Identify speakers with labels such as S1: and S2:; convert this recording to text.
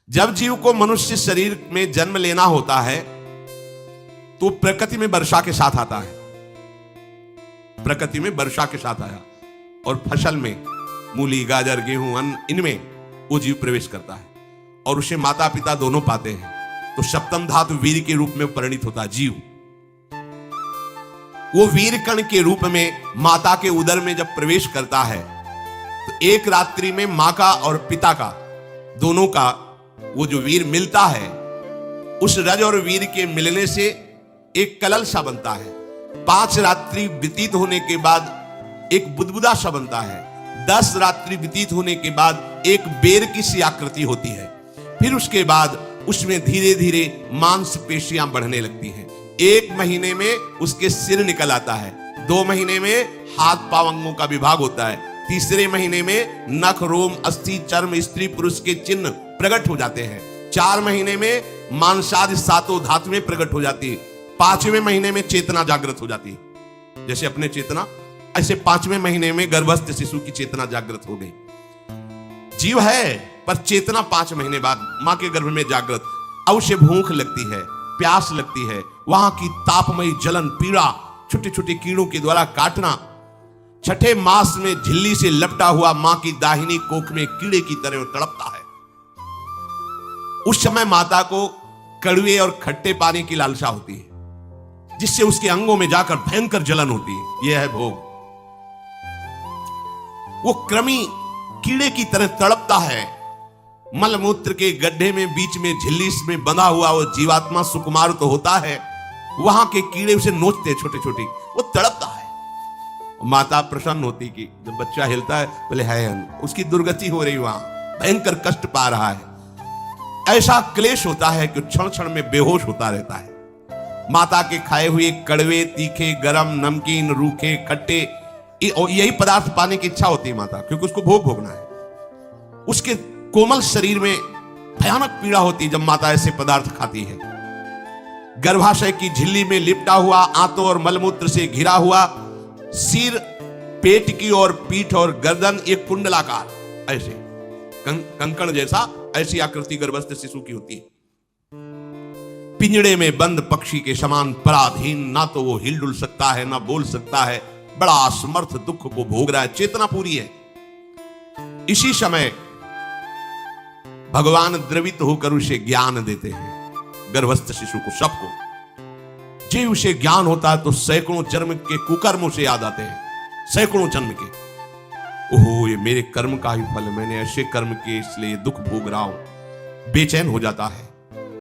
S1: जब जीव को मनुष्य शरीर में जन्म लेना होता है तो प्रकृति में वर्षा के साथ आता है, प्रकृति में वर्षा के साथ आया और फसल में मूली गाजर गेहूं अन्न इनमें वो जीव प्रवेश करता है और उसे माता पिता दोनों पाते हैं। तो सप्तम धातु वीर के रूप में परिणित होता है जीव। वो वीर कण के रूप में माता के उदर में जब प्रवेश करता है तो एक रात्रि में मां का और पिता का दोनों का वो जो वीर मिलता है, उस रज और वीर के मिलने से एक कलल सा बनता है। 5 रात्रि व्यतीत होने के बाद एक बुदबुदा सा बनता है। 10 रात्रि व्यतीत होने के बाद एक बेर की सी आकृति होती है। फिर उसके बाद उसमें धीरे धीरे मांसपेशियां बढ़ने लगती हैं। 1 महीने में उसके सिर निकल आता है। 2 महीने में हाथ पांव अंगों का विभाग होता है। तीसरे महीने में नख रोम अस्थि चर्म स्त्री पुरुष के चिन्ह प्रकट हो जाते हैं। 4 महीने में मांसादि 7 धातुएं प्रकट हो जाती है। 5वें महीने में चेतना जागृत हो जाती है। जैसे अपने चेतना, ऐसे 5वें महीने में गर्भस्थ शिशु की चेतना जागृत हो गई। जीव है पर चेतना 5 महीने बाद मां के गर्भ में जागृत। अब उसे भूख लगती है, प्यास लगती है, वहां की तापमयी जलन पीड़ा, छोटे छोटे कीड़ों के द्वारा काटना। 6ठे मास में झिल्ली से लपटा हुआ मां की दाहिनी कोख में कीड़े की तरह तड़पता है। उस समय माता को कड़वे और खट्टे पानी की लालसा होती है, जिससे उसके अंगों में जाकर भयंकर जलन होती है। यह है भोग। वो कृमि कीड़े की तरह तड़पता है। मलमूत्र के गड्ढे में बीच में झिल्ली में बंधा हुआ वो जीवात्मा सुकुमार तो होता है, वहां के कीड़े उसे नोचते छोटे छोटे, वो तड़पता है। माता प्रसन्न होती कि जब बच्चा हिलता है बोले है, उसकी दुर्गति हो रही, वहां भयंकर कष्ट पा रहा है। ऐसा क्लेश होता है कि क्षण क्षण में बेहोश होता रहता है। माता के खाए हुए कड़वे तीखे गरम नमकीन रूखे खट्टे यही पदार्थ पाने की इच्छा होती है माता, क्योंकि उसको भोग भोगना है। उसके कोमल शरीर में भयानक पीड़ा होती है जब माता ऐसे पदार्थ खाती है। गर्भाशय की झिल्ली में लिपटा हुआ, आंतों और मलमूत्र से घिरा हुआ सिर, पेट की और पीठ और गर्दन एक कुंडलाकार ऐसे कंकण जैसा ऐसी आकृति गर्भस्थ शिशु की होती है। पिंजड़े में बंद पक्षी के समान पराधीन, ना तो वो हिलडुल सकता है ना बोल सकता है। बड़ा असमर्थ दुख को भोग रहा है, चेतना पूरी है। इसी समय भगवान द्रवित होकर उसे ज्ञान देते हैं, गर्भस्थ शिशु को, सबको। जे उसे ज्ञान होता है तो सैकड़ों जन्म के कुकर्मों से याद आते हैं, सैकड़ों जन्म के। ओहो, ये मेरे कर्म का ही फल, मैंने ऐसे कर्म किए इसलिए दुख भोग रहा हूं। बेचैन हो जाता है।